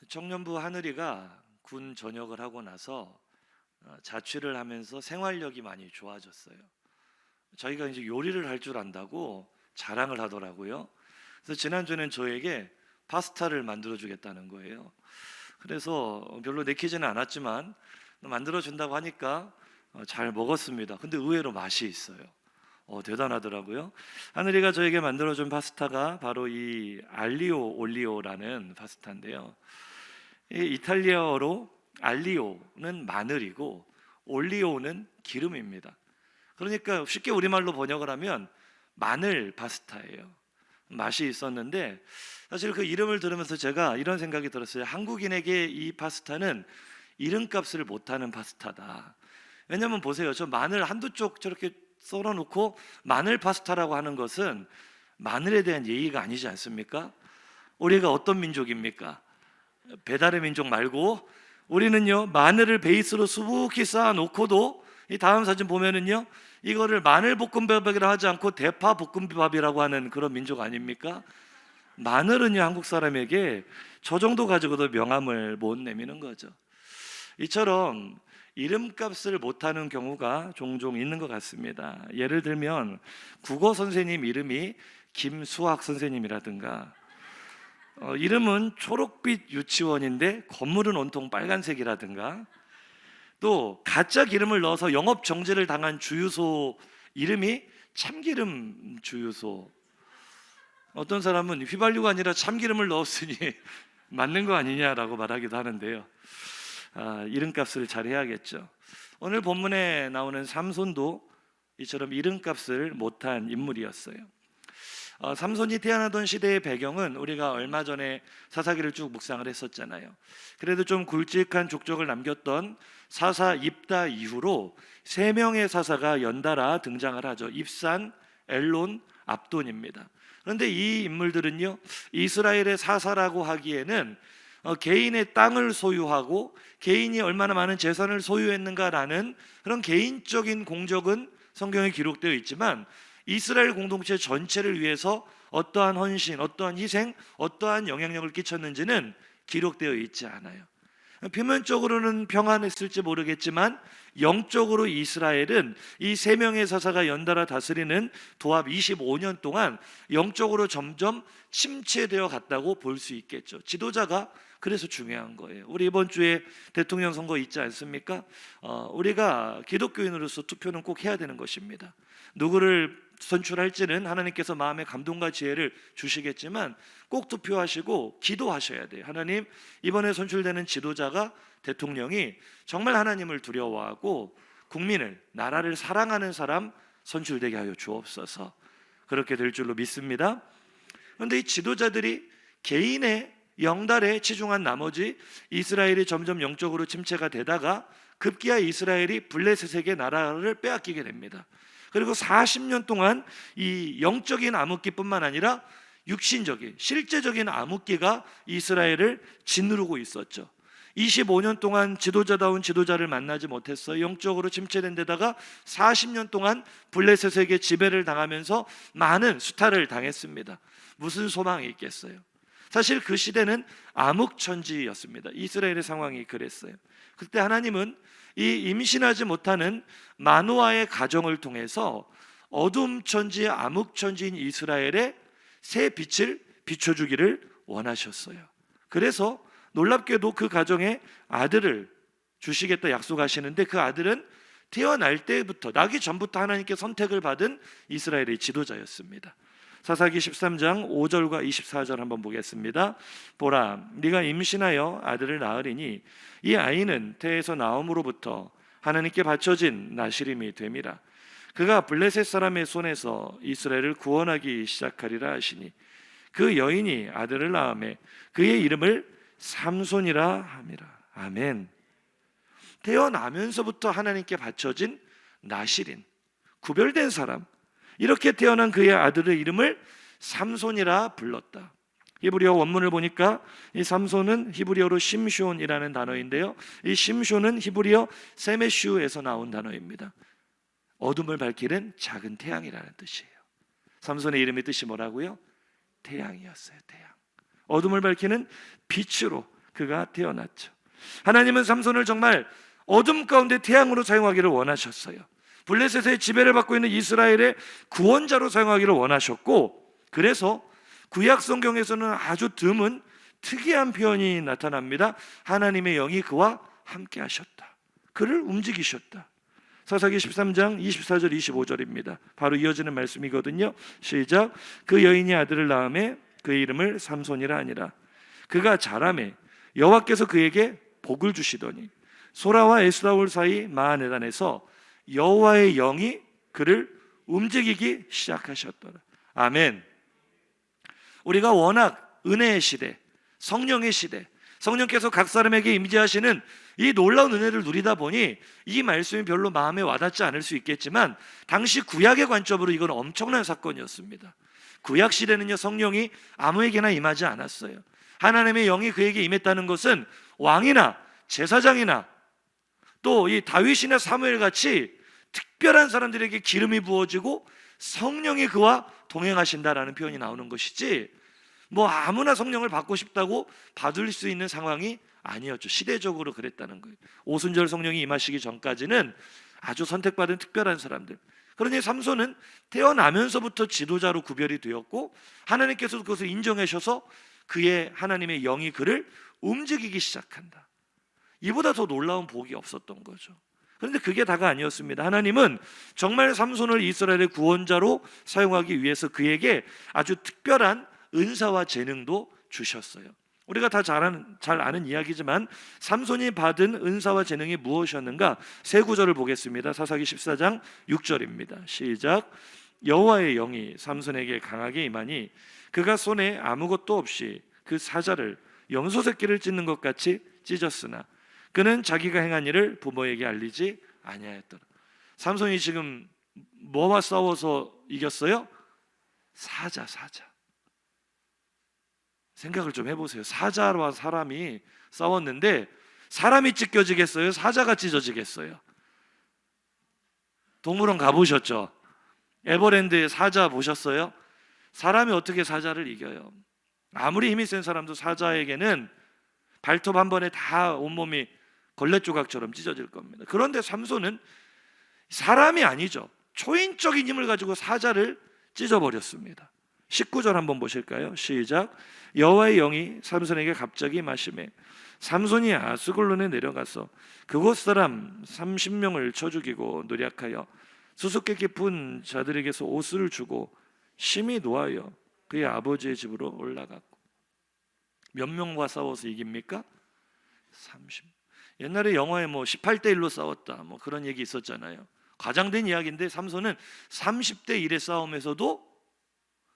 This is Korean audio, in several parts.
청년부 하늘이가 군 전역을 하고 나서 자취를 하면서 생활력이 많이 좋아졌어요. 자기가 이제 요리를 할 줄 안다고 자랑을 하더라고요. 그래서 지난주에는 저에게 파스타를 만들어 주겠다는 거예요. 그래서 별로 내키지는 않았지만 만들어 준다고 하니까 잘 먹었습니다. 근데 의외로 맛이 있어요. 대단하더라고요. 하늘이가 저에게 만들어준 파스타가 바로 이 알리오 올리오라는 파스타인데요. 이 이탈리아어로 알리오는 마늘이고 올리오는 기름입니다. 그러니까 쉽게 우리말로 번역을 하면 마늘 파스타예요. 맛이 있었는데 사실 그 이름을 들으면서 제가 이런 생각이 들었어요. 한국인에게 이 파스타는 이름값을 못하는 파스타다. 왜냐면 보세요, 저 마늘 한두 쪽 저렇게 썰어 놓고 마늘 파스타라고 하는 것은 마늘에 대한 예의가 아니지 않습니까? 우리가 어떤 민족입니까? 배달의 민족 말고 우리는요, 마늘을 베이스로 수북히 쌓아 놓고도 이 다음 사진 보면은요, 이거를 마늘 볶음밥이라고 하지 않고 대파 볶음밥이라고 하는 그런 민족 아닙니까? 마늘은요, 한국 사람에게 저 정도 가지고도 명함을 못 내미는 거죠. 이처럼 이름값을 못하는 경우가 종종 있는 것 같습니다. 예를 들면 국어 선생님 이름이 김수학 선생님이라든가, 이름은 초록빛 유치원인데 건물은 온통 빨간색이라든가, 또 가짜 기름을 넣어서 영업 정지를 당한 주유소 이름이 참기름 주유소. 어떤 사람은 휘발유가 아니라 참기름을 넣었으니 맞는 거 아니냐라고 말하기도 하는데요. 이름값을 잘 해야겠죠. 오늘 본문에 나오는 삼손도 이처럼 이름값을 못한 인물이었어요. 삼손이 태어나던 시대의 배경은 우리가 얼마 전에 사사기를 쭉 묵상을 했었잖아요. 그래도 좀 굵직한 족적을 남겼던 사사 입다 이후로 세 명의 사사가 연달아 등장을 하죠. 입산, 엘론, 압돈입니다. 그런데 이 인물들은요, 이스라엘의 사사라고 하기에는 개인의 땅을 소유하고 개인이 얼마나 많은 재산을 소유했는가라는 그런 개인적인 공적은 성경에 기록되어 있지만 이스라엘 공동체 전체를 위해서 어떠한 헌신, 어떠한 희생, 어떠한 영향력을 끼쳤는지는 기록되어 있지 않아요. 표면적으로는 평안했을지 모르겠지만 영적으로 이스라엘은 이 세 명의 사사가 연달아 다스리는 도합 25년 동안 영적으로 점점 침체되어 갔다고 볼 수 있겠죠. 지도자가 그래서 중요한 거예요. 우리 이번 주에 대통령 선거 있지 않습니까? 우리가 기독교인으로서 투표는 꼭 해야 되는 것입니다. 누구를 선출할지는 하나님께서 마음의 감동과 지혜를 주시겠지만 꼭 투표하시고 기도하셔야 돼요. 하나님, 이번에 선출되는 지도자가, 대통령이 정말 하나님을 두려워하고 국민을, 나라를 사랑하는 사람 선출되게 하여 주옵소서. 그렇게 될 줄로 믿습니다. 그런데 이 지도자들이 개인의 영달에 치중한 나머지 이스라엘이 점점 영적으로 침체가 되다가 급기야 이스라엘이 블레셋에게 나라를 빼앗기게 됩니다. 그리고 40년 동안 이 영적인 암흑기뿐만 아니라 육신적인, 실제적인 암흑기가 이스라엘을 짓누르고 있었죠. 25년 동안 지도자다운 지도자를 만나지 못했어요. 영적으로 침체된 데다가 40년 동안 블레셋에게 지배를 당하면서 많은 수탈을 당했습니다. 무슨 소망이 있겠어요? 사실 그 시대는 암흑천지였습니다. 이스라엘의 상황이 그랬어요. 그때 하나님은 이 임신하지 못하는 마노아의 가정을 통해서 어둠 천지, 암흑 천지인 이스라엘에 새 빛을 비춰주기를 원하셨어요. 그래서 놀랍게도 그 가정에 아들을 주시겠다 약속하시는데 그 아들은 태어날 때부터, 나기 전부터 하나님께 선택을 받은 이스라엘의 지도자였습니다. 사사기 13장 5절과 24절 한번 보겠습니다. 보라, 네가 임신하여 아들을 낳으리니 이 아이는 태에서 나옴으로부터 하나님께 바쳐진 나시림이 됨이라. 그가 블레셋 사람의 손에서 이스라엘을 구원하기 시작하리라 하시니 그 여인이 아들을 낳음에 그의 이름을 삼손이라 함이라. 아멘. 태어나면서부터 하나님께 바쳐진 나시린, 구별된 사람, 이렇게 태어난 그의 아들의 이름을 삼손이라 불렀다. 히브리어 원문을 보니까 이 삼손은 히브리어로 심숑이라는 단어인데요, 이 심숑은 히브리어 세메슈에서 나온 단어입니다. 어둠을 밝히는 작은 태양이라는 뜻이에요. 삼손의 이름의 뜻이 뭐라고요? 태양이었어요. 태양. 어둠을 밝히는 빛으로 그가 태어났죠. 하나님은 삼손을 정말 어둠 가운데 태양으로 사용하기를 원하셨어요. 블레셋의 지배를 받고 있는 이스라엘의 구원자로 사용하기를 원하셨고, 그래서 구약 성경에서는 아주 드문 특이한 표현이 나타납니다. 하나님의 영이 그와 함께 하셨다. 그를 움직이셨다. 사사기 13장 24절 25절입니다. 바로 이어지는 말씀이거든요. 시작. 그 여인이 아들을 낳음에 그의 이름을 삼손이라 하니라. 그가 자라매 여호와께서 그에게 복을 주시더니 소라와 에스라올 사이 마하네단에서 여호와의 영이 그를 움직이기 시작하셨더라. 아멘. 우리가 워낙 은혜의 시대, 성령의 시대, 성령께서 각 사람에게 임재하시는 이 놀라운 은혜를 누리다 보니 이 말씀이 별로 마음에 와닿지 않을 수 있겠지만, 당시 구약의 관점으로 이건 엄청난 사건이었습니다. 구약 시대는요, 성령이 아무에게나 임하지 않았어요. 하나님의 영이 그에게 임했다는 것은 왕이나 제사장이나 또 이 다윗이나 사무엘 같이 특별한 사람들에게 기름이 부어지고 성령이 그와 동행하신다라는 표현이 나오는 것이지, 뭐 아무나 성령을 받고 싶다고 받을 수 있는 상황이 아니었죠. 시대적으로 그랬다는 거예요. 오순절 성령이 임하시기 전까지는 아주 선택받은 특별한 사람들. 그러니 삼손은 태어나면서부터 지도자로 구별이 되었고, 하나님께서도 그것을 인정하셔서 그의 하나님의 영이 그를 움직이기 시작한다. 이보다 더 놀라운 복이 없었던 거죠. 그런데 그게 다가 아니었습니다. 하나님은 정말 삼손을 이스라엘의 구원자로 사용하기 위해서 그에게 아주 특별한 은사와 재능도 주셨어요. 우리가 다 잘 아는 이야기지만 삼손이 받은 은사와 재능이 무엇이었는가? 세 구절을 보겠습니다. 사사기 14장 6절입니다. 시작. 여호와의 영이 삼손에게 강하게 임하니 그가 손에 아무것도 없이 그 사자를 염소 새끼를 찢는 것 같이 찢었으나 그는 자기가 행한 일을 부모에게 알리지 아니하였더라. 삼손이 지금 뭐와 싸워서 이겼어요? 사자. 생각을 좀 해보세요. 사자와 사람이 싸웠는데 사람이 찢겨지겠어요? 사자가 찢어지겠어요? 동물원 가보셨죠? 에버랜드에 사자 보셨어요? 사람이 어떻게 사자를 이겨요? 아무리 힘이 센 사람도 사자에게는 발톱 한 번에 다 온몸이 걸레 조각처럼 찢어질 겁니다. 그런데 삼손은 사람이 아니죠. 초인적인 힘을 가지고 사자를 찢어버렸습니다. 19절 한번 보실까요? 시작. 여호와의 영이 삼손에게 갑자기 임하시매 삼손이 아스글론에 내려가서 그곳 사람 30명을 쳐 죽이고 노략하여 수수께끼 푼 자들에게서 옷을 주고 심히 노하여 그의 아버지의 집으로 올라갔고. 몇 명과 싸워서 이깁니까? 30. 옛날에 영화에 뭐 18대 1로 싸웠다 뭐 그런 얘기 있었잖아요. 과장된 이야기인데 삼손은 30대 1의 싸움에서도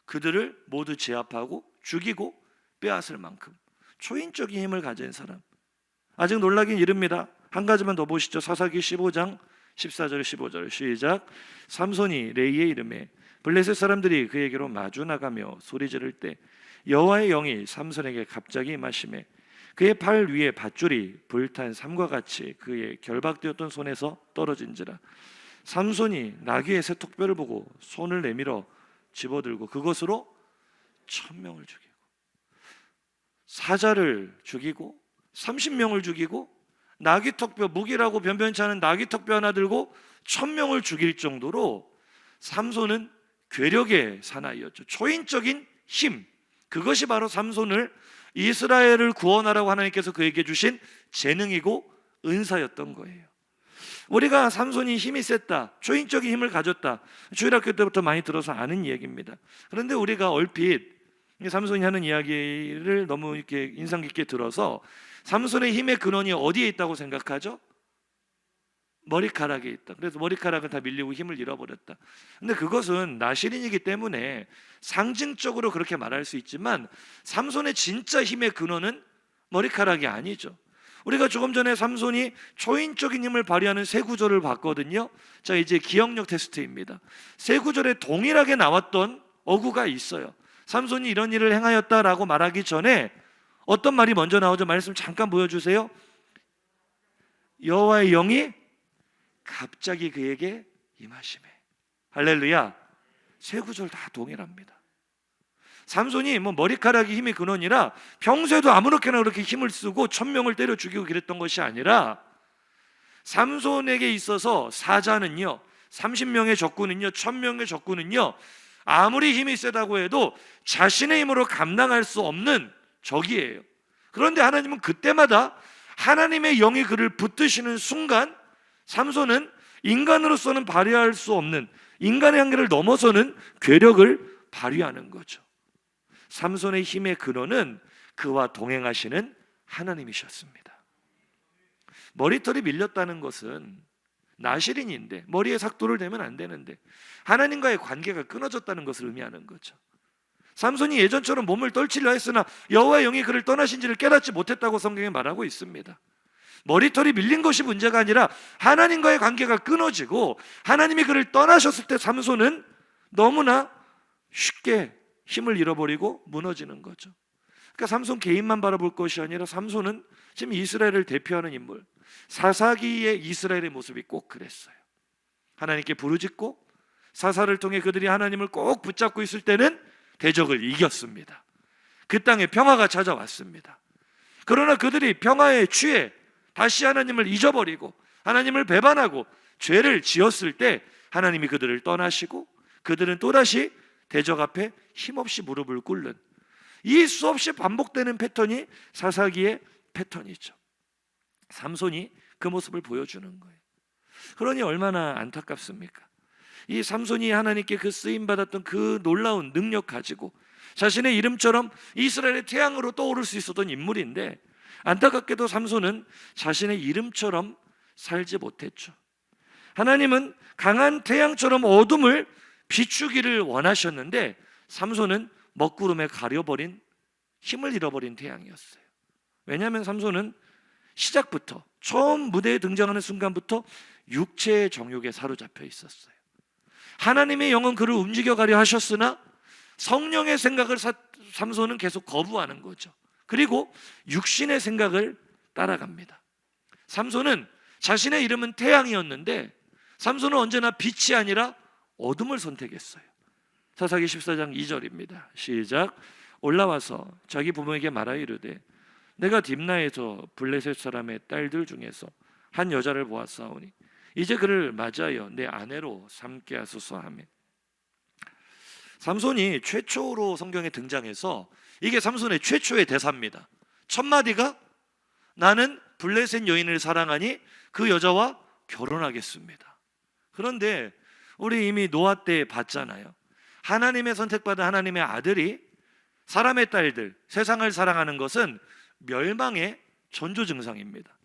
그들을 모두 제압하고 죽이고 빼앗을 만큼 초인적인 힘을 가진 사람. 아직 놀라긴 이릅니다. 한 가지만 더 보시죠. 사사기 15장 14절 15절 시작. 삼손이 레이의 이름에 블레셋 사람들이 그에게로 마주 나가며 소리 지를 때 여호와의 영이 삼손에게 갑자기 임하시매 그의 팔 위에 밧줄이 불탄 삼과 같이 그의 결박되었던 손에서 떨어진지라. 삼손이 나귀의 새 턱뼈를 보고 손을 내밀어 집어들고 그것으로 1000명을 죽이고 사자를 죽이고 30명을 죽이고 나귀 턱뼈, 무기라고 변변치 않은 나귀 턱뼈 하나 들고 1000명을 죽일 정도로 삼손은 괴력의 사나이였죠. 초인적인 힘, 그것이 바로 삼손을 이스라엘을 구원하라고 하나님께서 그에게 주신 재능이고 은사였던 거예요. 우리가 삼손이 힘이 셌다, 초인적인 힘을 가졌다, 주일학교 때부터 많이 들어서 아는 이야기입니다. 그런데 우리가 얼핏 삼손이 하는 이야기를 너무 이렇게 인상 깊게 들어서 삼손의 힘의 근원이 어디에 있다고 생각하죠? 머리카락에 있다. 그래서 머리카락은 다 밀리고 힘을 잃어버렸다. 근데 그것은 나시린이기 때문에 상징적으로 그렇게 말할 수 있지만 삼손의 진짜 힘의 근원은 머리카락이 아니죠. 우리가 조금 전에 삼손이 초인적인 힘을 발휘하는 세 구절을 봤거든요. 자, 이제 기억력 테스트입니다. 세 구절에 동일하게 나왔던 어구가 있어요. 삼손이 이런 일을 행하였다라고 말하기 전에 어떤 말이 먼저 나오죠? 말씀 잠깐 보여주세요. 여호와의 영이 갑자기 그에게 임하시매. 할렐루야. 세 구절 다 동일합니다. 삼손이 뭐 머리카락이 힘의 근원이라 평소에도 아무렇게나 그렇게 힘을 쓰고 1000명을 때려 죽이고 그랬던 것이 아니라 삼손에게 있어서 사자는요, 30명의 적군은요, 1000명의 적군은요, 아무리 힘이 세다고 해도 자신의 힘으로 감당할 수 없는 적이에요. 그런데 하나님은 그때마다 하나님의 영이 그를 붙드시는 순간 삼손은 인간으로서는 발휘할 수 없는, 인간의 한계를 넘어서는 괴력을 발휘하는 거죠. 삼손의 힘의 근원은 그와 동행하시는 하나님이셨습니다. 머리털이 밀렸다는 것은 나실인인데, 머리에 삭도를 대면 안 되는데 하나님과의 관계가 끊어졌다는 것을 의미하는 거죠. 삼손이 예전처럼 몸을 떨치려 했으나 여호와의 영이 그를 떠나신지를 깨닫지 못했다고 성경에 말하고 있습니다. 머리털이 밀린 것이 문제가 아니라 하나님과의 관계가 끊어지고 하나님이 그를 떠나셨을 때 삼손은 너무나 쉽게 힘을 잃어버리고 무너지는 거죠. 그러니까 삼손 개인만 바라볼 것이 아니라 삼손은 지금 이스라엘을 대표하는 인물, 사사기의 이스라엘의 모습이 꼭 그랬어요. 하나님께 부르짖고 사사를 통해 그들이 하나님을 꼭 붙잡고 있을 때는 대적을 이겼습니다. 그 땅에 평화가 찾아왔습니다. 그러나 그들이 평화에 취해 다시 하나님을 잊어버리고 하나님을 배반하고 죄를 지었을 때 하나님이 그들을 떠나시고 그들은 또다시 대적 앞에 힘없이 무릎을 꿇는, 이 수없이 반복되는 패턴이 사사기의 패턴이죠. 삼손이 그 모습을 보여주는 거예요. 그러니 얼마나 안타깝습니까? 이 삼손이 하나님께 그 쓰임받았던 그 놀라운 능력 가지고 자신의 이름처럼 이스라엘의 태양으로 떠오를 수 있었던 인물인데, 안타깝게도 삼손은 자신의 이름처럼 살지 못했죠. 하나님은 강한 태양처럼 어둠을 비추기를 원하셨는데 삼손은 먹구름에 가려버린, 힘을 잃어버린 태양이었어요. 왜냐하면 삼손은 시작부터, 처음 무대에 등장하는 순간부터 육체의 정욕에 사로잡혀 있었어요. 하나님의 영은 그를 움직여가려 하셨으나 성령의 생각을 삼손은 계속 거부하는 거죠. 그리고 육신의 생각을 따라갑니다. 삼손은 자신의 이름은 태양이었는데 삼손은 언제나 빛이 아니라 어둠을 선택했어요. 사사기 14장 2절입니다. 시작. 올라와서 자기 부모에게 말하여 이르되 내가 딥나에서 블레셋 사람의 딸들 중에서 한 여자를 보았사오니 이제 그를 맞이하여 내 아내로 삼게 하소서 하며, 삼손이 최초로 성경에 등장해서 이게 삼손의 최초의 대사입니다. 첫 마디가 나는 블레셋 여인을 사랑하니 그 여자와 결혼하겠습니다. 그런데 우리 이미 노아 때 봤잖아요. 하나님의 선택받은 하나님의 아들이 사람의 딸들, 세상을 사랑하는 것은 멸망의 전조 증상입니다.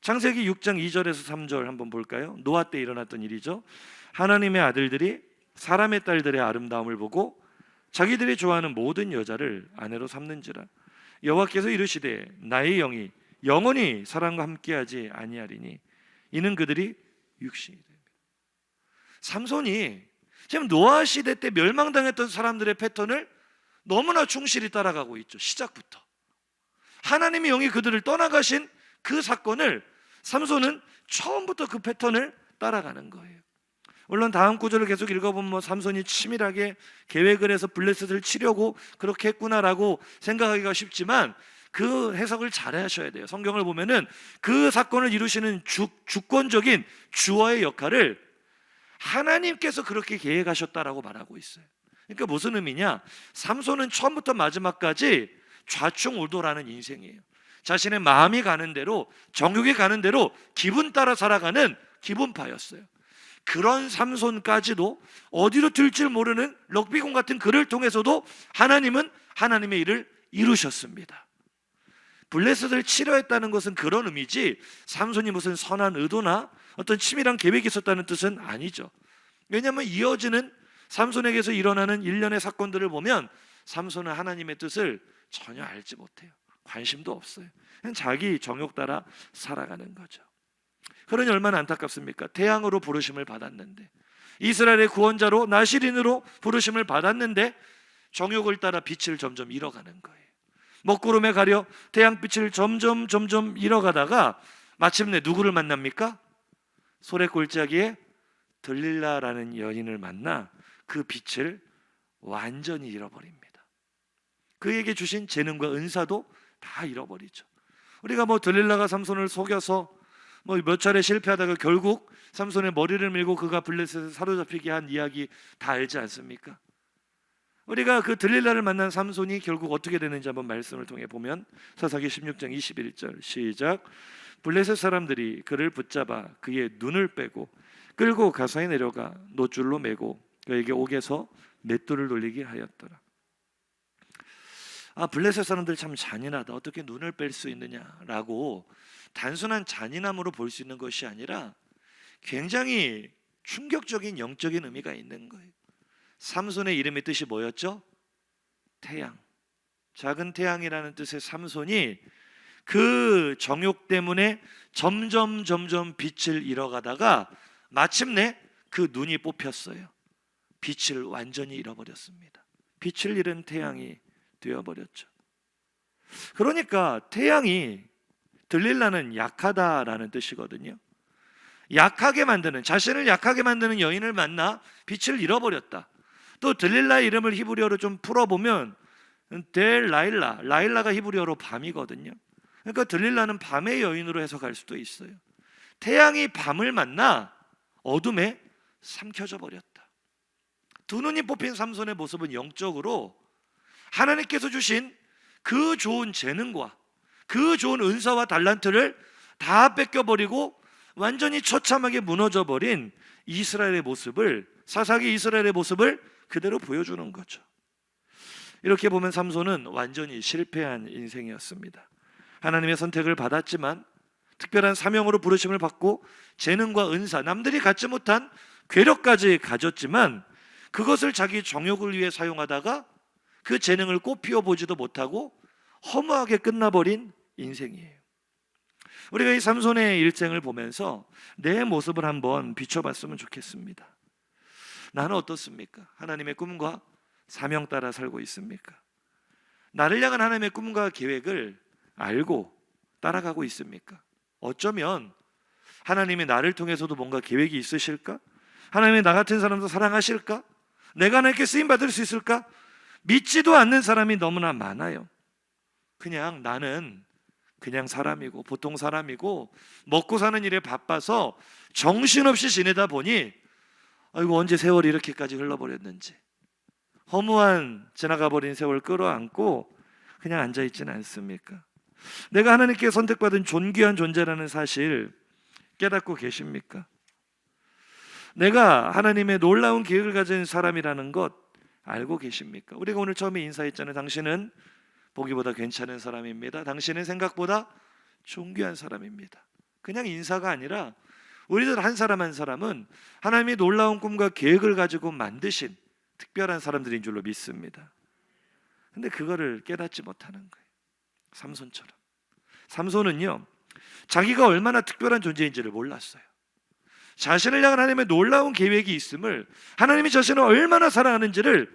창세기 6장 2절에서 3절 한번 볼까요? 노아 때 일어났던 일이죠. 하나님의 아들들이 사람의 딸들의 아름다움을 보고 자기들이 좋아하는 모든 여자를 아내로 삼는지라. 여호와께서 이르시되 나의 영이 영원히 사람과 함께하지 아니하리니 이는 그들이 육신이 됩니다. 삼손이 지금 노아 시대 때 멸망당했던 사람들의 패턴을 너무나 충실히 따라가고 있죠. 시작부터 하나님의 영이 그들을 떠나가신 그 사건을 삼손은 처음부터 그 패턴을 따라가는 거예요. 물론 다음 구절을 계속 읽어보면 삼손이 치밀하게 계획을 해서 블레셋을 치려고 그렇게 했구나라고 생각하기가 쉽지만 그 해석을 잘 하셔야 돼요. 성경을 보면은 그 사건을 이루시는 주권적인 주어의 역할을 하나님께서 그렇게 계획하셨다라고 말하고 있어요. 그러니까 무슨 의미냐? 삼손은 처음부터 마지막까지 좌충우돌하는 인생이에요. 자신의 마음이 가는 대로, 정욕이 가는 대로 기분 따라 살아가는 기분파였어요. 그런 삼손까지도 어디로 튈지 모르는 럭비공 같은 그를 통해서도 하나님은 하나님의 일을 이루셨습니다. 블레셋을 치려 했다는 것은 그런 의미지 삼손이 무슨 선한 의도나 어떤 치밀한 계획이 있었다는 뜻은 아니죠. 왜냐하면 이어지는 삼손에게서 일어나는 일련의 사건들을 보면 삼손은 하나님의 뜻을 전혀 알지 못해요. 관심도 없어요. 그냥 자기 정욕 따라 살아가는 거죠. 그러니 얼마나 안타깝습니까? 태양으로 부르심을 받았는데, 이스라엘의 구원자로 나실인으로 부르심을 받았는데 정욕을 따라 빛을 점점 잃어가는 거예요. 먹구름에 가려 태양빛을 점점 잃어가다가 마침내 누구를 만납니까? 소래골짜기에 들릴라라는 여인을 만나 그 빛을 완전히 잃어버립니다. 그에게 주신 재능과 은사도 다 잃어버리죠. 우리가 들릴라가 삼손을 속여서 몇 차례 실패하다가 결국 삼손의 머리를 밀고 그가 블레셋에 사로잡히게 한 이야기 다 알지 않습니까? 우리가 그 들릴라를 만난 삼손이 결국 어떻게 되는지 한번 말씀을 통해 보면 사사기 16장 21절 시작. 블레셋 사람들이 그를 붙잡아 그의 눈을 빼고 끌고 가사에 내려가 노줄로 매고 그에게 옥에서 맷돌을 돌리게 하였더라. 블레셋 사람들 참 잔인하다. 어떻게 눈을 뺄 수 있느냐라고 단순한 잔인함으로 볼 수 있는 것이 아니라 굉장히 충격적인 영적인 의미가 있는 거예요. 삼손의 이름의 뜻이 뭐였죠? 태양. 작은 태양이라는 뜻의 삼손이 그 정욕 때문에 점점 빛을 잃어가다가 마침내 그 눈이 뽑혔어요. 빛을 완전히 잃어버렸습니다. 빛을 잃은 태양이 되어버렸죠. 그러니까 태양이 들릴라는 약하다라는 뜻이거든요. 약하게 만드는, 자신을 약하게 만드는 여인을 만나 빛을 잃어버렸다. 또 들릴라의 이름을 히브리어로 좀 풀어보면 델라일라, 라일라가 히브리어로 밤이거든요. 그러니까 들릴라는 밤의 여인으로 해석할 수도 있어요. 태양이 밤을 만나 어둠에 삼켜져 버렸다. 두 눈이 뽑힌 삼손의 모습은 영적으로 하나님께서 주신 그 좋은 재능과 그 좋은 은사와 달란트를 다 뺏겨버리고 완전히 처참하게 무너져버린 이스라엘의 모습을, 사사기 이스라엘의 모습을 그대로 보여주는 거죠. 이렇게 보면 삼손은 완전히 실패한 인생이었습니다. 하나님의 선택을 받았지만 특별한 사명으로 부르심을 받고 재능과 은사, 남들이 갖지 못한 괴력까지 가졌지만 그것을 자기 정욕을 위해 사용하다가 그 재능을 꽃 피워보지도 못하고 허무하게 끝나버린 인생이에요. 우리가 이 삼손의 일생을 보면서 내 모습을 한번 비춰봤으면 좋겠습니다. 나는 어떻습니까? 하나님의 꿈과 사명 따라 살고 있습니까? 나를 향한 하나님의 꿈과 계획을 알고 따라가고 있습니까? 어쩌면 하나님이 나를 통해서도 뭔가 계획이 있으실까? 하나님이 나 같은 사람도 사랑하실까? 내가 하나님께 쓰임받을 수 있을까? 믿지도 않는 사람이 너무나 많아요. 그냥 나는 그냥 사람이고 보통 사람이고 먹고 사는 일에 바빠서 정신없이 지내다 보니 아이고 언제 세월이 이렇게까지 흘러버렸는지 허무한 지나가버린 세월 끌어안고 그냥 앉아있지는 않습니까? 내가 하나님께 선택받은 존귀한 존재라는 사실 깨닫고 계십니까? 내가 하나님의 놀라운 계획을 가진 사람이라는 것 알고 계십니까? 우리가 오늘 처음에 인사했잖아요. 당신은 보기보다 괜찮은 사람입니다. 당신은 생각보다 존귀한 사람입니다. 그냥 인사가 아니라 우리들 한 사람 한 사람은 하나님이 놀라운 꿈과 계획을 가지고 만드신 특별한 사람들인 줄로 믿습니다. 근데 그거를 깨닫지 못하는 거예요. 삼손처럼. 삼손은요, 자기가 얼마나 특별한 존재인지를 몰랐어요. 자신을 향한 하나님의 놀라운 계획이 있음을, 하나님이 자신을 얼마나 사랑하는지를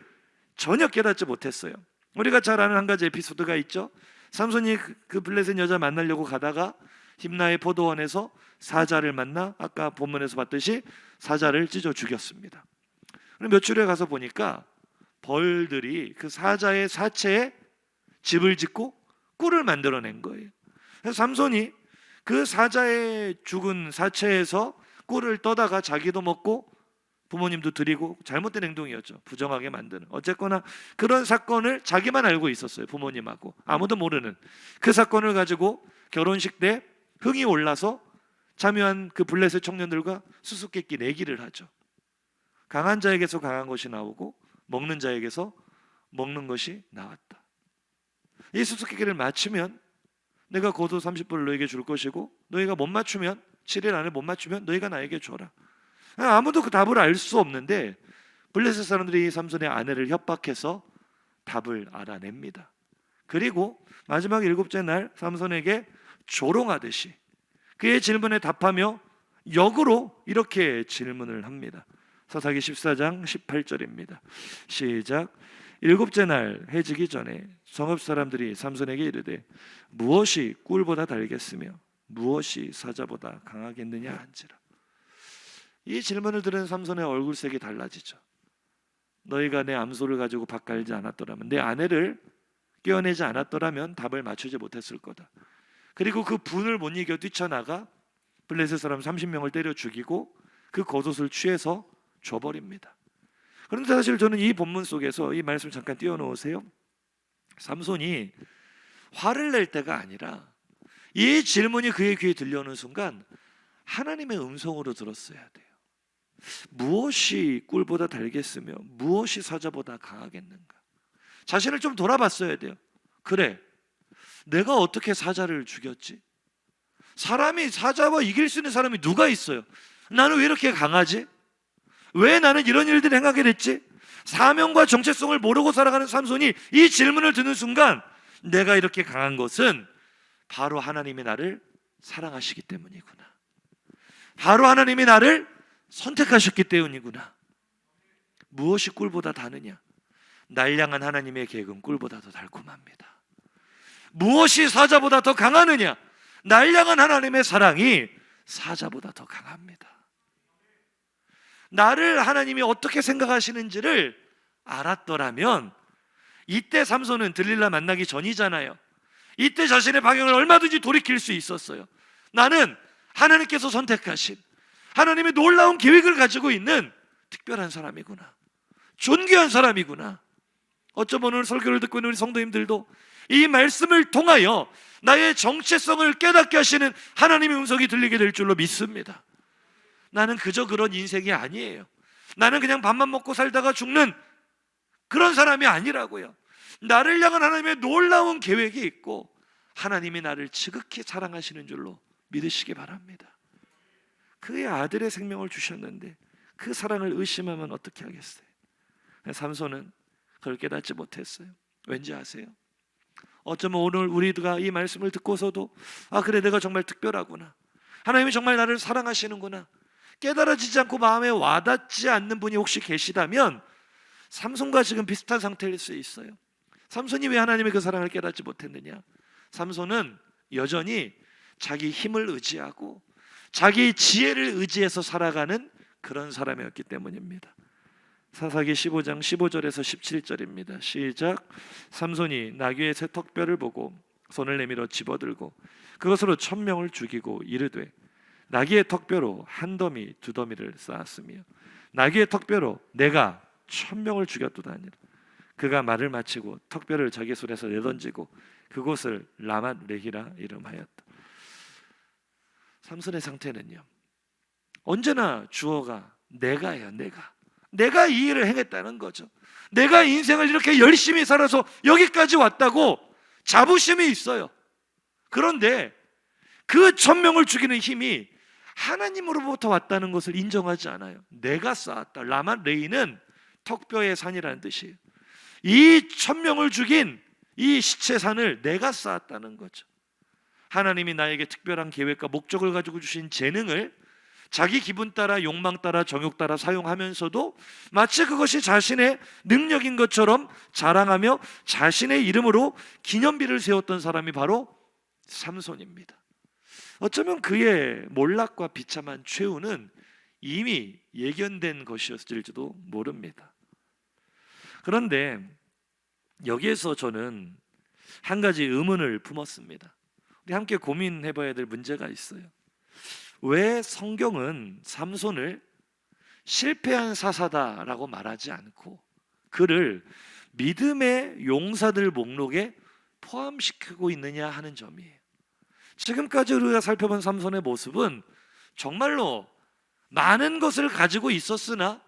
전혀 깨닫지 못했어요. 우리가 잘 아는 한 가지 에피소드가 있죠. 삼손이 그 블레셋 여자 만나려고 가다가 딥나의 포도원에서 사자를 만나 아까 본문에서 봤듯이 사자를 찢어 죽였습니다. 며칠 후에 가서 보니까 벌들이 그 사자의 사체에 집을 짓고 꿀을 만들어낸 거예요. 그래서 삼손이 그 사자의 죽은 사체에서 꿀을 떠다가 자기도 먹고 부모님도 드리고, 잘못된 행동이었죠. 부정하게 만드는. 어쨌거나 그런 사건을 자기만 알고 있었어요. 부모님하고 아무도 모르는 그 사건을 가지고 결혼식 때 흥이 올라서 참여한 그 블레셋 청년들과 수수께끼 내기를 하죠. 강한 자에게서 강한 것이 나오고 먹는 자에게서 먹는 것이 나왔다. 이 수수께끼를 맞추면 내가 고도 30불을 너에게 줄 것이고, 너희가 못 맞추면 7일 안에 못 맞추면 너희가 나에게 줘라. 아무도 그 답을 알 수 없는데 블레셋 사람들이 이 삼손의 아내를 협박해서 답을 알아냅니다. 그리고 마지막 7째 날 삼손에게 조롱하듯이 그의 질문에 답하며 역으로 이렇게 질문을 합니다. 사사기 14장 18절입니다. 시작. 7째 날 해지기 전에 성읍 사람들이 삼손에게 이르되 무엇이 꿀보다 달겠으며 무엇이 사자보다 강하겠느냐 한지라. 이 질문을 들은 삼손의 얼굴색이 달라지죠. 너희가 내 암소를 가지고 밭 갈지 않았더라면, 내 아내를 깨어내지 않았더라면 답을 맞추지 못했을 거다. 그리고 그 분을 못 이겨 뛰쳐나가 블레셋 사람 30명을 때려 죽이고 그 겉옷을 취해서 줘버립니다. 그런데 사실 저는 이 본문 속에서 이 말씀 잠깐 띄워놓으세요. 삼손이 화를 낼 때가 아니라 이 질문이 그의 귀에 들려오는 순간 하나님의 음성으로 들었어야 돼요. 무엇이 꿀보다 달겠으며 무엇이 사자보다 강하겠는가? 자신을 좀 돌아봤어야 돼요. 그래, 내가 어떻게 사자를 죽였지? 사람이 사자와 이길 수 있는 사람이 누가 있어요? 나는 왜 이렇게 강하지? 왜 나는 이런 일들을 행하게 됐지? 사명과 정체성을 모르고 살아가는 삼손이 이 질문을 듣는 순간 내가 이렇게 강한 것은 바로 하나님이 나를 사랑하시기 때문이구나. 바로 하나님이 나를 선택하셨기 때문이구나. 무엇이 꿀보다 다느냐? 날 향한 하나님의 계획은 꿀보다 더 달콤합니다. 무엇이 사자보다 더 강하느냐? 날 향한 하나님의 사랑이 사자보다 더 강합니다. 나를 하나님이 어떻게 생각하시는지를 알았더라면 이때 삼손은 들릴라 만나기 전이잖아요. 이때 자신의 방향을 얼마든지 돌이킬 수 있었어요. 나는 하나님께서 선택하신 하나님의 놀라운 계획을 가지고 있는 특별한 사람이구나. 존귀한 사람이구나. 어쩌면 오늘 설교를 듣고 있는 우리 성도님들도 이 말씀을 통하여 나의 정체성을 깨닫게 하시는 하나님의 음성이 들리게 될 줄로 믿습니다. 나는 그저 그런 인생이 아니에요. 나는 그냥 밥만 먹고 살다가 죽는 그런 사람이 아니라고요. 나를 향한 하나님의 놀라운 계획이 있고 하나님이 나를 지극히 사랑하시는 줄로 믿으시기 바랍니다. 그의 아들의 생명을 주셨는데 그 사랑을 의심하면 어떻게 하겠어요? 삼손은 그걸 깨닫지 못했어요. 왠지 아세요? 어쩌면 오늘 우리가 이 말씀을 듣고서도 그래, 내가 정말 특별하구나, 하나님이 정말 나를 사랑하시는구나 깨달아지지 않고 마음에 와닿지 않는 분이 혹시 계시다면 삼손과 지금 비슷한 상태일 수 있어요. 삼손이 왜 하나님의 그 사랑을 깨닫지 못했느냐? 삼손은 여전히 자기 힘을 의지하고 자기 지혜를 의지해서 살아가는 그런 사람이었기 때문입니다. 사사기 15장 15절에서 17절입니다. 시작. 삼손이 나귀의 새 턱뼈를 보고 손을 내밀어 집어들고 그것으로 1000명을 죽이고 이르되 나귀의 턱뼈로 한 더미 두 더미를 쌓았으며 나귀의 턱뼈로 내가 1000명을 죽였도다 하니라. 그가 말을 마치고 턱뼈를 자기 손에서 내던지고 그곳을 라맛 레히라 이름하였다. 삼손의 상태는요, 언제나 주어가 내가예요. 내가 이 일을 행했다는 거죠. 내가 인생을 이렇게 열심히 살아서 여기까지 왔다고 자부심이 있어요. 그런데 그 1000명을 죽이는 힘이 하나님으로부터 왔다는 것을 인정하지 않아요. 내가 쌓았다. 라맛 레히는 턱뼈의 산이라는 뜻이에요. 이 1000명을 죽인 이 시체산을 내가 쌓았다는 거죠. 하나님이 나에게 특별한 계획과 목적을 가지고 주신 재능을 자기 기분 따라, 욕망 따라, 정욕 따라 사용하면서도 마치 그것이 자신의 능력인 것처럼 자랑하며 자신의 이름으로 기념비를 세웠던 사람이 바로 삼손입니다. 어쩌면 그의 몰락과 비참한 최후는 이미 예견된 것이었을지도 모릅니다. 그런데 여기에서 저는 한 가지 의문을 품었습니다. 우리 함께 고민해 봐야 될 문제가 있어요. 왜 성경은 삼손을 실패한 사사다라고 말하지 않고 그를 믿음의 용사들 목록에 포함시키고 있느냐 하는 점이에요. 지금까지 우리가 살펴본 삼손의 모습은 정말로 많은 것을 가지고 있었으나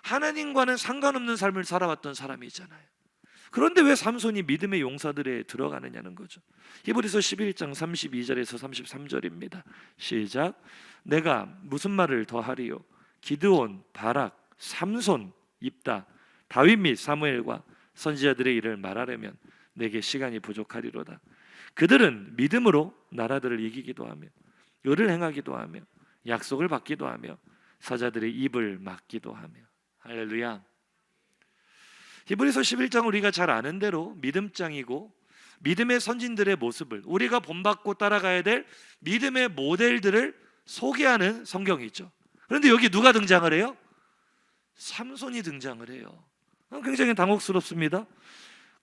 하나님과는 상관없는 삶을 살아왔던 사람이잖아요. 그런데 왜 삼손이 믿음의 용사들에 들어가느냐는 거죠. 히브리서 11장 32절에서 33절입니다. 시작. 내가 무슨 말을 더하리요? 기드온, 바락, 삼손, 입다, 다윗 및 사무엘과 선지자들의 일을 말하려면 내게 시간이 부족하리로다. 그들은 믿음으로 나라들을 이기기도 하며 의를 행하기도 하며 약속을 받기도 하며 사자들의 입을 막기도 하며. 할렐루야. 히브리서 11장 우리가 잘 아는 대로 믿음장이고 믿음의 선진들의 모습을, 우리가 본받고 따라가야 될 믿음의 모델들을 소개하는 성경이죠. 그런데 여기 누가 등장을 해요? 삼손이 등장을 해요. 굉장히 당혹스럽습니다.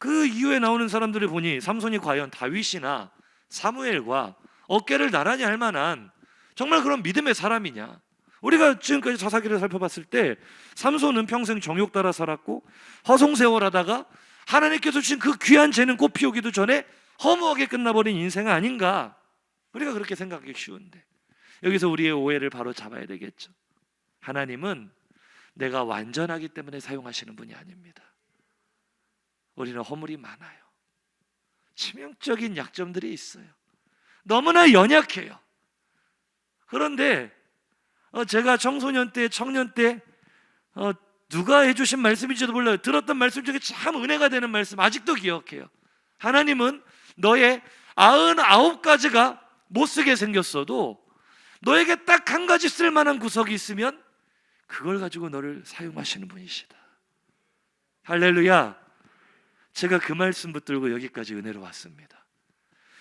그 이후에 나오는 사람들을 보니 삼손이 과연 다윗이나 사무엘과 어깨를 나란히 할 만한 정말 그런 믿음의 사람이냐. 우리가 지금까지 사사기를 살펴봤을 때 삼손은 평생 정욕 따라 살았고 허송세월하다가 하나님께서 주신 그 귀한 재능 꽃 피우기도 전에 허무하게 끝나버린 인생 아닌가. 우리가 그렇게 생각하기 쉬운데 여기서 우리의 오해를 바로 잡아야 되겠죠. 하나님은 내가 완전하기 때문에 사용하시는 분이 아닙니다. 우리는 허물이 많아요. 치명적인 약점들이 있어요. 너무나 연약해요. 그런데 제가 청소년 때, 청년 때 누가 해주신 말씀인지도 몰라요. 들었던 말씀 중에 참 은혜가 되는 말씀 아직도 기억해요. 하나님은 너의 99가지가 못쓰게 생겼어도 너에게 딱 한 가지 쓸만한 구석이 있으면 그걸 가지고 너를 사용하시는 분이시다. 할렐루야. 제가 그 말씀 붙들고 여기까지 은혜로 왔습니다.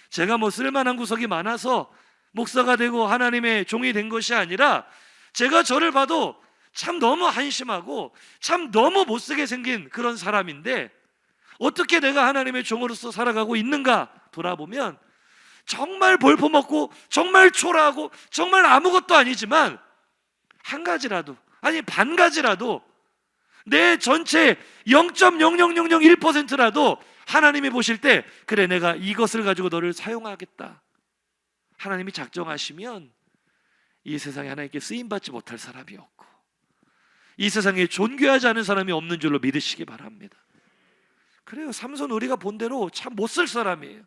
제가 뭐 쓸만한 구석이 많아서 목사가 되고 하나님의 종이 된 것이 아니라 제가 저를 봐도 참 너무 한심하고 참 너무 못쓰게 생긴 그런 사람인데 어떻게 내가 하나님의 종으로서 살아가고 있는가 돌아보면 정말 볼품없고 정말 초라하고 정말 아무것도 아니지만 한 가지라도, 아니 반 가지라도, 내 전체 0.00001%라도 하나님이 보실 때 그래 내가 이것을 가지고 너를 사용하겠다 하나님이 작정하시면 이 세상에 하나님께 쓰임받지 못할 사람이 없고 이 세상에 존귀하지 않은 사람이 없는 줄로 믿으시기 바랍니다. 그래요. 삼손 우리가 본 대로 참 못 쓸 사람이에요.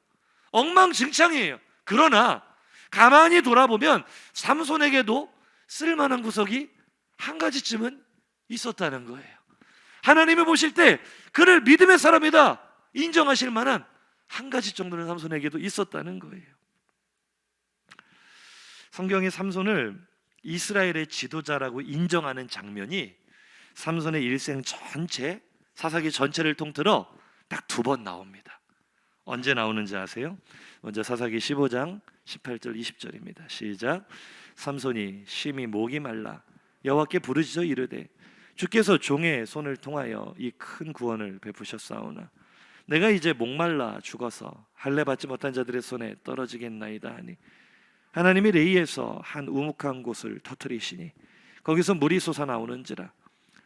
엉망진창이에요. 그러나 가만히 돌아보면 삼손에게도 쓸만한 구석이 한 가지쯤은 있었다는 거예요. 하나님이 보실 때 그를 믿음의 사람이다 인정하실 만한 한 가지 정도는 삼손에게도 있었다는 거예요. 성경이 삼손을 이스라엘의 지도자라고 인정하는 장면이 삼손의 일생 전체, 사사기 전체를 통틀어 딱 2번 나옵니다. 언제 나오는지 아세요? 먼저 사사기 15장 18절 20절입니다. 시작. 삼손이 심히 목이 말라 여호와께 부르짖어 이르되 주께서 종의 손을 통하여 이 큰 구원을 베푸셨사오나 내가 이제 목말라 죽어서 할례 받지 못한 자들의 손에 떨어지겠나이다 하니 하나님이 레이에서 한 우묵한 곳을 터뜨리시니 거기서 물이 솟아나오는지라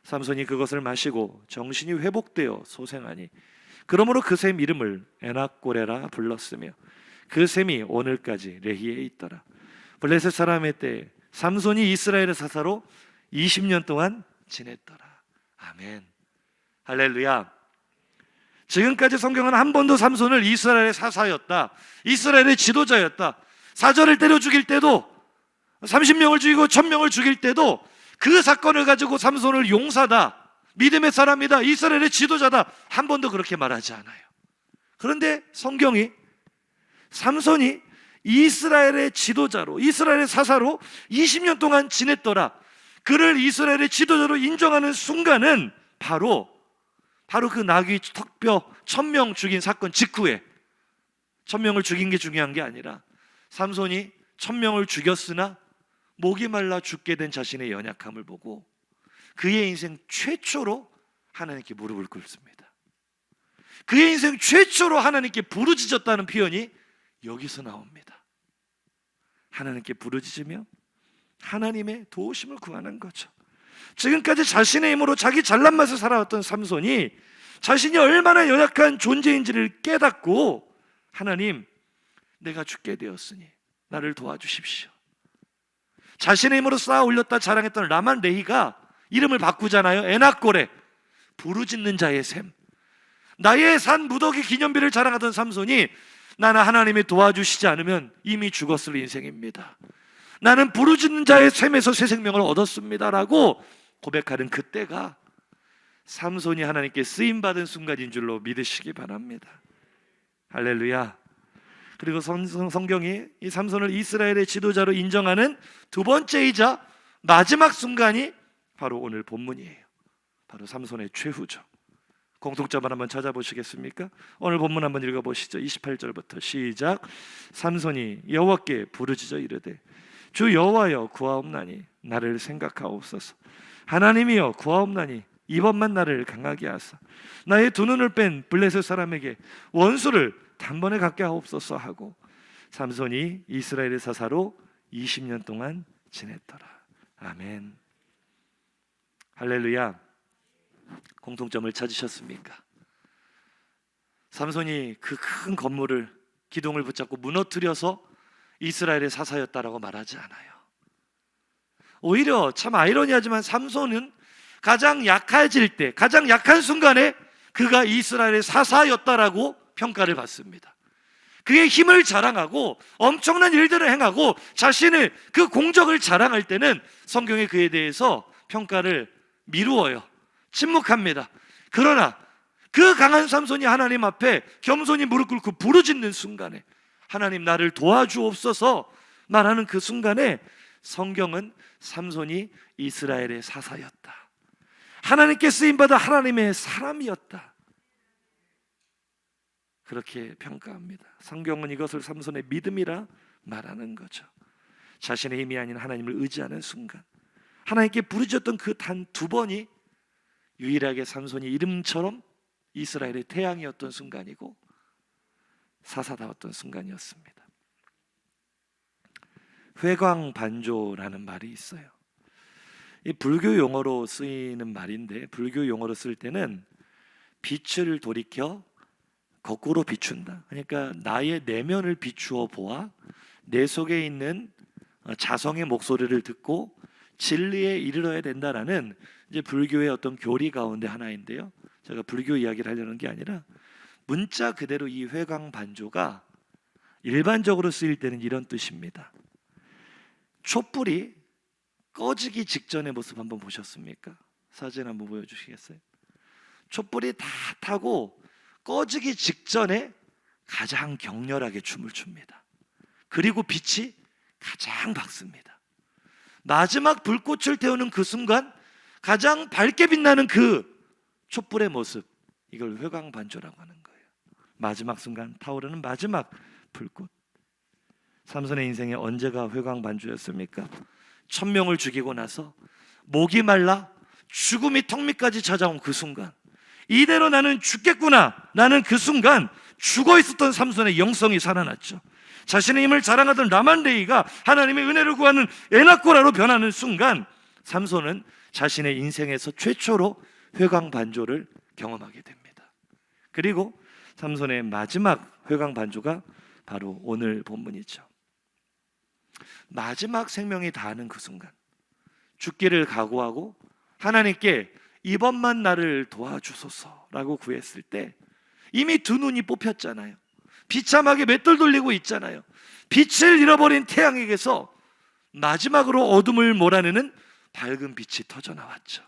삼손이 그것을 마시고 정신이 회복되어 소생하니 그러므로 그 샘 이름을 에낙고레라 불렀으며 그 샘이 오늘까지 레히에 있더라. 블레셋 사람의 때 삼손이 이스라엘의 사사로 20년 동안 지냈더라. 아멘. 할렐루야. 지금까지 성경은 한 번도 삼손을 이스라엘의 사사였다, 이스라엘의 지도자였다, 사절을 때려 죽일 때도 30명을 죽이고 1000명을 죽일 때도 그 사건을 가지고 삼손을 용사다, 믿음의 사람이다, 이스라엘의 지도자다 한 번도 그렇게 말하지 않아요. 그런데 성경이 삼손이 이스라엘의 지도자로, 이스라엘의 사사로 20년 동안 지냈더라, 그를 이스라엘의 지도자로 인정하는 순간은 바로 그 나귀 턱뼈 1000명 죽인 사건 직후에, 1000명을 죽인 게 중요한 게 아니라 삼손이 1000명을 죽였으나 목이 말라 죽게 된 자신의 연약함을 보고 그의 인생 최초로 하나님께 무릎을 꿇습니다. 그의 인생 최초로 하나님께 부르짖었다는 표현이 여기서 나옵니다. 하나님께 부르짖으며 하나님의 도우심을 구하는 거죠. 지금까지 자신의 힘으로 자기 잘난 맛을 살아왔던 삼손이 자신이 얼마나 연약한 존재인지를 깨닫고 하나님, 내가 죽게 되었으니 나를 도와주십시오. 자신의 힘으로 쌓아 올렸다 자랑했던 라만 레히가 이름을 바꾸잖아요. 에낙고레, 부르짖는 자의 샘. 나의 산 무더기 기념비를 자랑하던 삼손이 나는 하나님이 도와주시지 않으면 이미 죽었을 인생입니다, 나는 부르짖는 자의 샘에서 새 생명을 얻었습니다라고 고백하는 그때가 삼손이 하나님께 쓰임받은 순간인 줄로 믿으시기 바랍니다. 할렐루야. 그리고 성경이 이 삼손을 이스라엘의 지도자로 인정하는 두 번째이자 마지막 순간이 바로 오늘 본문이에요. 바로 삼손의 최후죠. 공통점을 한번 찾아보시겠습니까? 오늘 본문 한번 읽어보시죠. 28절부터 시작. 삼손이 여호와께 부르짖어 이르되 주 여호와여 구하옵나니 나를 생각하옵소서. 하나님이여 구하옵나니 이번만 나를 강하게 하사 나의 두 눈을 뺀 블레셋 사람에게 원수를 단번에 갖게 하옵소서 하고 삼손이 이스라엘의 사사로 20년 동안 지냈더라. 아멘. 할렐루야. 공통점을 찾으셨습니까? 삼손이 그 큰 건물을 기둥을 붙잡고 무너뜨려서 이스라엘의 사사였다라고 말하지 않아요. 오히려 참 아이러니하지만 삼손은 가장 약해질 때, 가장 약한 순간에 그가 이스라엘의 사사였다라고 평가를 받습니다. 그의 힘을 자랑하고 엄청난 일들을 행하고 자신의 그 공적을 자랑할 때는 성경에 그에 대해서 평가를 미루어요. 침묵합니다. 그러나 그 강한 삼손이 하나님 앞에 겸손히 무릎 꿇고 부르짖는 순간에 하나님 나를 도와주옵소서 말하는 그 순간에 성경은 삼손이 이스라엘의 사사였다, 하나님께 쓰임받아 하나님의 사람이었다, 그렇게 평가합니다. 성경은 이것을 삼손의 믿음이라 말하는 거죠. 자신의 힘이 아닌 하나님을 의지하는 순간, 하나님께 부르짖었던 그 단 두 번이 유일하게 삼손이 이름처럼 이스라엘의 태양이었던 순간이고 사사다웠던 순간이었습니다. 회광반조라는 말이 있어요. 이 불교 용어로 쓰이는 말인데, 불교 용어로 쓸 때는 빛을 돌이켜 거꾸로 비춘다. 그러니까 나의 내면을 비추어 보아 내 속에 있는 자성의 목소리를 듣고 진리에 이르러야 된다라는 이제 불교의 어떤 교리 가운데 하나인데요. 제가 불교 이야기를 하려는 게 아니라 문자 그대로 이 회광반조가 일반적으로 쓰일 때는 이런 뜻입니다. 촛불이 꺼지기 직전의 모습 한번 보셨습니까? 사진 한번 보여주시겠어요? 촛불이 다 타고 꺼지기 직전에 가장 격렬하게 춤을 춥니다. 그리고 빛이 가장 밝습니다. 마지막 불꽃을 태우는 그 순간 가장 밝게 빛나는 그 촛불의 모습, 이걸 회광반조라고 하는 거예요. 마지막 순간 타오르는 마지막 불꽃. 삼손의 인생에 언제가 회광반조였습니까? 1000명을 죽이고 나서 목이 말라 죽음이 턱 밑까지 찾아온 그 순간, 이대로 나는 죽겠구나, 나는 그 순간 죽어 있었던 삼손의 영성이 살아났죠. 자신의 힘을 자랑하던 라만레이가 하나님의 은혜를 구하는 에나꼬라로 변하는 순간 삼손은 자신의 인생에서 최초로 회광반조를 경험하게 됩니다. 그리고 삼손의 마지막 회광반조가 바로 오늘 본문이죠. 마지막 생명이 다하는 그 순간, 죽기를 각오하고 하나님께 이번만 나를 도와주소서라고 구했을 때 이미 두 눈이 뽑혔잖아요. 비참하게 맷돌 돌리고 있잖아요. 빛을 잃어버린 태양에게서 마지막으로 어둠을 몰아내는 밝은 빛이 터져나왔죠.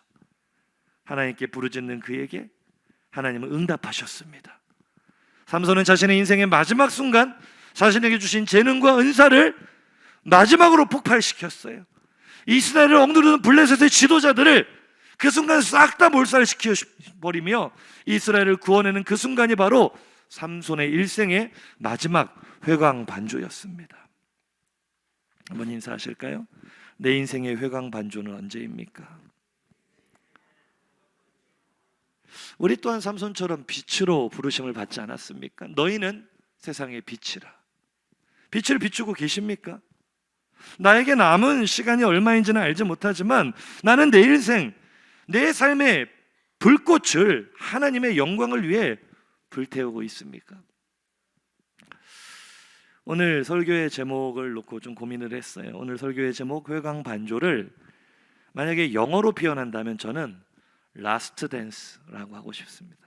하나님께 부르짖는 그에게 하나님은 응답하셨습니다. 삼손은 자신의 인생의 마지막 순간 자신에게 주신 재능과 은사를 마지막으로 폭발시켰어요. 이스라엘을 억누르는 블레셋의 지도자들을 그 순간 싹 다 몰살시켜버리며 이스라엘을 구원하는 그 순간이 바로 삼손의 일생의 마지막 회광반조였습니다. 한번 인사하실까요? 내 인생의 회광반조는 언제입니까? 우리 또한 삼손처럼 빛으로 부르심을 받지 않았습니까? 너희는 세상의 빛이라. 빛을 비추고 계십니까? 나에게 남은 시간이 얼마인지는 알지 못하지만 나는 내 일생, 내 삶의 불꽃을 하나님의 영광을 위해 불태우고 있습니까? 오늘 설교의 제목을 놓고 좀 고민을 했어요. 오늘 설교의 제목 회광반조를 만약에 영어로 표현한다면 저는 라스트 댄스라고 하고 싶습니다.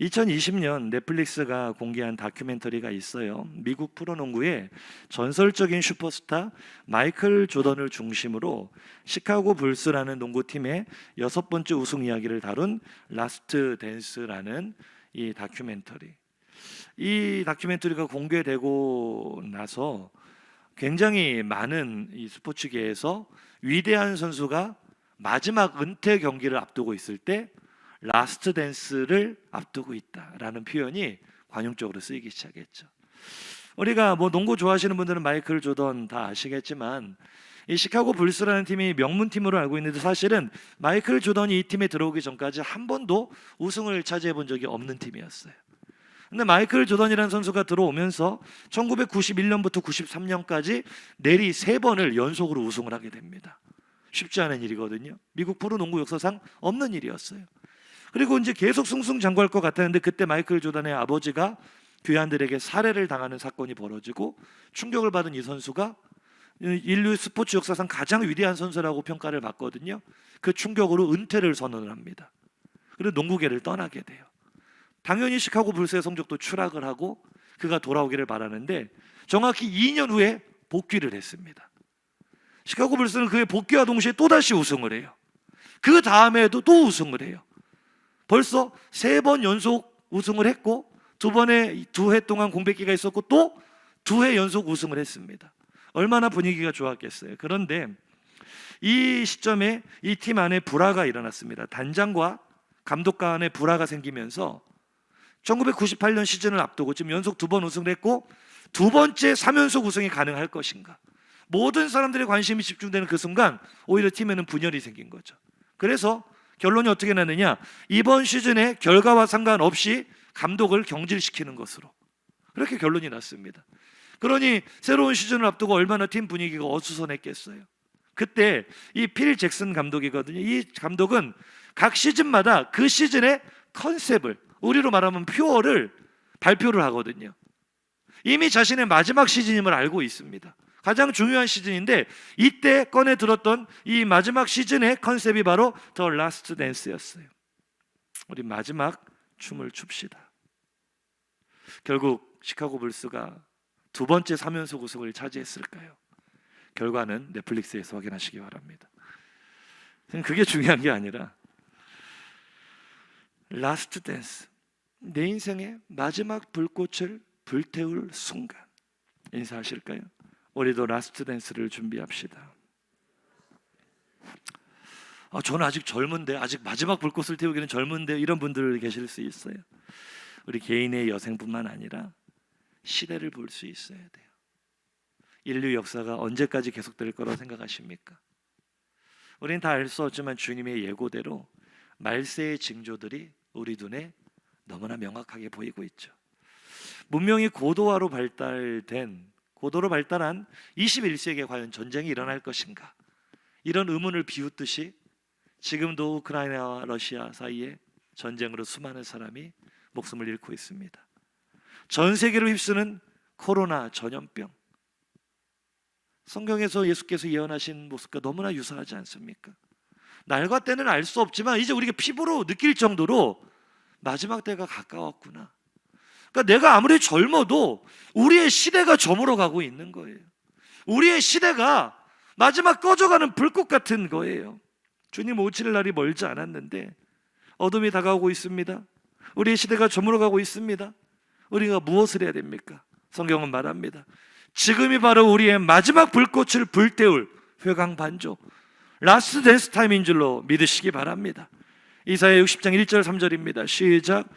2020년 넷플릭스가 공개한 다큐멘터리가 있어요. 미국 프로농구의 전설적인 슈퍼스타 마이클 조던을 중심으로 시카고 불스라는 농구팀의 6번째 우승 이야기를 다룬 라스트 댄스라는 이 다큐멘터리. 이 다큐멘터리가 공개되고 나서 굉장히 많은 이 스포츠계에서 위대한 선수가 마지막 은퇴 경기를 앞두고 있을 때 라스트 댄스를 앞두고 있다라는 표현이 관용적으로 쓰이기 시작했죠. 우리가 농구 좋아하시는 분들은 마이클 조던 다 아시겠지만 이 시카고 불스라는 팀이 명문팀으로 알고 있는데 사실은 마이클 조던이 이 팀에 들어오기 전까지 한 번도 우승을 차지해 본 적이 없는 팀이었어요. 근데 마이클 조던이라는 선수가 들어오면서 1991년부터 93년까지 내리 3번을 연속으로 우승을 하게 됩니다. 쉽지 않은 일이거든요. 미국 프로농구 역사상 없는 일이었어요. 그리고 이제 계속 승승장구할 것 같았는데 그때 마이클 조던의 아버지가 교회원들에게 살해를 당하는 사건이 벌어지고 충격을 받은 이 선수가 인류 스포츠 역사상 가장 위대한 선수라고 평가를 받거든요. 그 충격으로 은퇴를 선언을 합니다. 그리고 농구계를 떠나게 돼요. 당연히 시카고 불스의 성적도 추락을 하고 그가 돌아오기를 바라는데 정확히 2년 후에 복귀를 했습니다. 시카고 불스는 그의 복귀와 동시에 또다시 우승을 해요. 그 다음에도 또 우승을 해요. 벌써 3번 연속 우승을 했고 2해 동안 공백기가 있었고 또 2해 연속 우승을 했습니다. 얼마나 분위기가 좋았겠어요. 그런데 이 시점에 이 팀 안에 불화가 일어났습니다. 단장과 감독 간에 불화가 생기면서 1998년 시즌을 앞두고 지금 연속 2번 우승을 했고 2번째 3연속 우승이 가능할 것인가, 모든 사람들의 관심이 집중되는 그 순간 오히려 팀에는 분열이 생긴 거죠. 그래서 결론이 어떻게 났느냐, 이번 시즌의 결과와 상관없이 감독을 경질시키는 것으로 그렇게 결론이 났습니다. 그러니 새로운 시즌을 앞두고 얼마나 팀 분위기가 어수선했겠어요. 그때 이 필 잭슨 감독이거든요. 이 감독은 각 시즌마다 그 시즌의 컨셉을, 우리로 말하면 퓨어를 발표를 하거든요. 이미 자신의 마지막 시즌임을 알고 있습니다. 가장 중요한 시즌인데 이때 꺼내 들었던 이 마지막 시즌의 컨셉이 바로 더 라스트 댄스였어요. 우리 마지막 춤을 춥시다. 결국 시카고 불스가 2번째 3연속 우승을 차지했을까요? 결과는 넷플릭스에서 확인하시기 바랍니다. 그게 중요한 게 아니라 라스트 댄스, 내 인생의 마지막 불꽃을 불태울 순간, 인사하실까요? 우리도 라스트 댄스를 준비합시다. 저는 아직 젊은데, 아직 마지막 불꽃을 태우기는 젊은데, 이런 분들 계실 수 있어요. 우리 개인의 여생뿐만 아니라 시대를 볼 수 있어야 돼요. 인류 역사가 언제까지 계속될 거라고 생각하십니까? 우리는 다 알 수 없지만 주님의 예고대로 말세의 징조들이 우리 눈에 너무나 명확하게 보이고 있죠. 문명이 고도로 발달한 21세기에 과연 전쟁이 일어날 것인가, 이런 의문을 비웃듯이 지금도 우크라이나와 러시아 사이에 전쟁으로 수많은 사람이 목숨을 잃고 있습니다. 전 세계를 휩쓰는 코로나 전염병, 성경에서 예수께서 예언하신 모습과 너무나 유사하지 않습니까? 날과 때는 알 수 없지만 이제 우리가 피부로 느낄 정도로 마지막 때가 가까웠구나. 그러니까 내가 아무리 젊어도 우리의 시대가 저물어 가고 있는 거예요. 우리의 시대가 마지막 꺼져가는 불꽃 같은 거예요. 주님 오실 날이 멀지 않았는데 어둠이 다가오고 있습니다. 우리의 시대가 저물어 가고 있습니다. 우리가 무엇을 해야 됩니까? 성경은 말합니다. 지금이 바로 우리의 마지막 불꽃을 불태울 회강반조, 라스트 댄스 타임인 줄로 믿으시기 바랍니다. 이사야 60장 1절 3절입니다. 시작.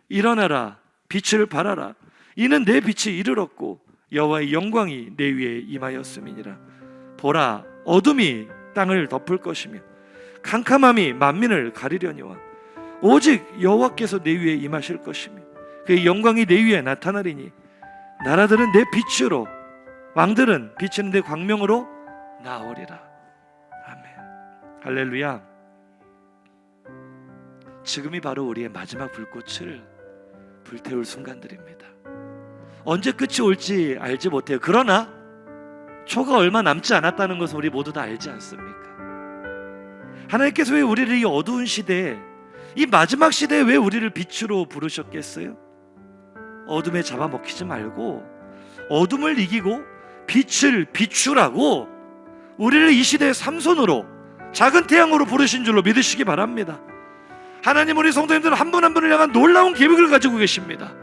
일어나라, 빛을 발하라. 이는 내 빛이 이르렀고 여호와의 영광이 내 위에 임하였음이니라. 보라, 어둠이 땅을 덮을 것이며 캄캄함이 만민을 가리려니와 오직 여호와께서 내 위에 임하실 것이며 그의 영광이 내 위에 나타나리니 나라들은 내 빛으로, 왕들은 비치는 내 광명으로 나오리라. 아멘. 할렐루야. 지금이 바로 우리의 마지막 불꽃을 불태울 순간들입니다. 언제 끝이 올지 알지 못해요. 그러나 초가 얼마 남지 않았다는 것을 우리 모두 다 알지 않습니까? 하나님께서 왜 우리를 이 어두운 시대에, 이 마지막 시대에 왜 우리를 빛으로 부르셨겠어요? 어둠에 잡아먹히지 말고 어둠을 이기고 빛을 비추라고 우리를 이 시대의 삼손으로, 작은 태양으로 부르신 줄로 믿으시기 바랍니다. 하나님 우리 성도님들은 한 분 한 분을 향한 놀라운 계획을 가지고 계십니다.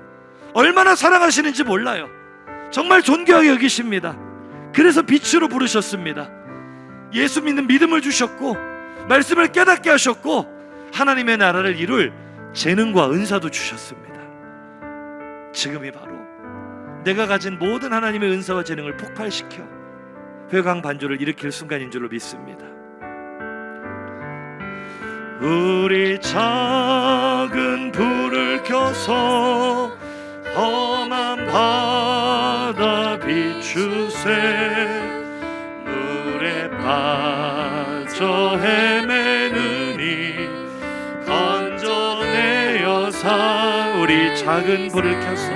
얼마나 사랑하시는지 몰라요. 정말 존귀하게 여기십니다. 그래서 빛으로 부르셨습니다. 예수 믿는 믿음을 주셨고 말씀을 깨닫게 하셨고 하나님의 나라를 이룰 재능과 은사도 주셨습니다. 지금이 바로 내가 가진 모든 하나님의 은사와 재능을 폭발시켜 회강 반주를 일으킬 순간인 줄로 믿습니다. 우리 작은 불을 켜서 험한 바다 비추세 물에 빠져 헤매느니 건져내어 우리 작은 불을 켜서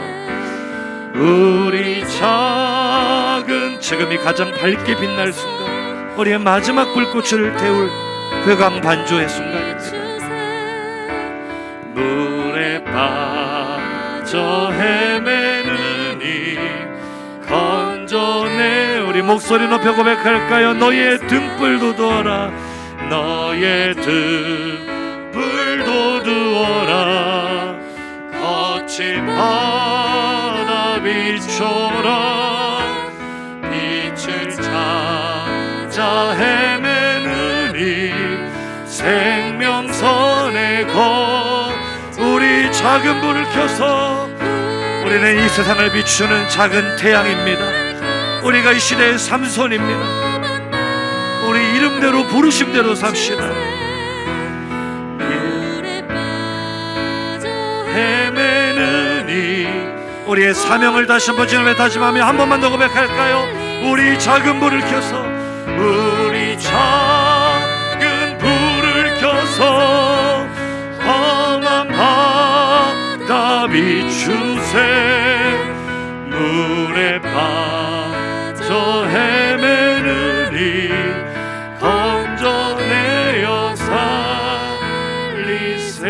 우리 작은 지금이 가장 밝게 빛날 순간 우리의 마지막 불꽃을 태울 회강 반주의 순간입니다. 물에 빠져 헤매느니 건져내 우리 목소리 높여 고백할까요? 너의 등불도 두어라 너의 등불도 두어라 거친 바다 비춰라 빛을 찾아 헤매느니 생명선에 우리 작은 불을 켜서 우리는 이 세상을 비추는 작은 태양입니다. 우리가 이 시대의 삼손입니다. 우리 이름대로 부르심대로 삽시다. 헤매느니 우리의 사명을 다시 한번 진을 다짐하며 한 번만 더 고백할까요? 우리 작은 불을 켜서 우리 작은 불을 켜서 험한 바다 비추세 물에 빠져 헤매느니 건져내어 살리세.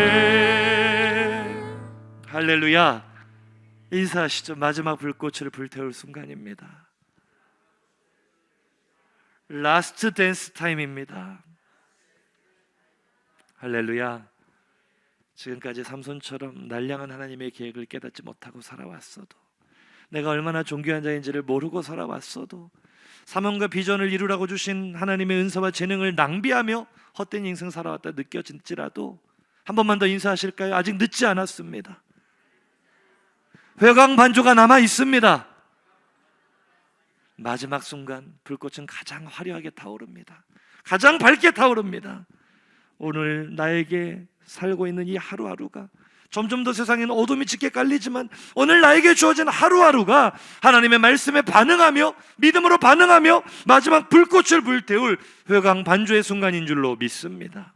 할렐루야. 인사하시죠. 마지막 불꽃을 불태울 순간입니다. 라스트 댄스 타임입니다. 할렐루야. 지금까지 삼손처럼 날량한 하나님의 계획을 깨닫지 못하고 살아왔어도, 내가 얼마나 존귀한 자인지를 모르고 살아왔어도, 사명과 비전을 이루라고 주신 하나님의 은사와 재능을 낭비하며 헛된 인생 살아왔다 느껴질지라도 한 번만 더 인사하실까요? 아직 늦지 않았습니다. 회강 반주가 남아 있습니다. 마지막 순간 불꽃은 가장 화려하게 타오릅니다. 가장 밝게 타오릅니다. 오늘 나에게 살고 있는 이 하루하루가 점점 더 세상에는 어둠이 짙게 깔리지만 오늘 나에게 주어진 하루하루가 하나님의 말씀에 반응하며 믿음으로 반응하며 마지막 불꽃을 불태울 회강 반주의 순간인 줄로 믿습니다.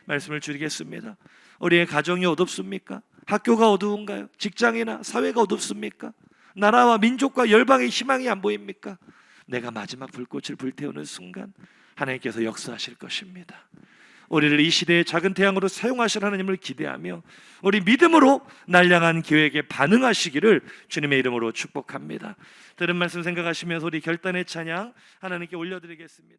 말씀을 줄이겠습니다. 우리의 가정이 어둡습니까? 학교가 어두운가요? 직장이나 사회가 어둡습니까? 나라와 민족과 열방의 희망이 안 보입니까? 내가 마지막 불꽃을 불태우는 순간 하나님께서 역사하실 것입니다. 우리를 이 시대의 작은 태양으로 사용하실 하나님을 기대하며 우리 믿음으로 날량한 계획에 반응하시기를 주님의 이름으로 축복합니다. 들은 말씀 생각하시면서 우리 결단의 찬양 하나님께 올려드리겠습니다.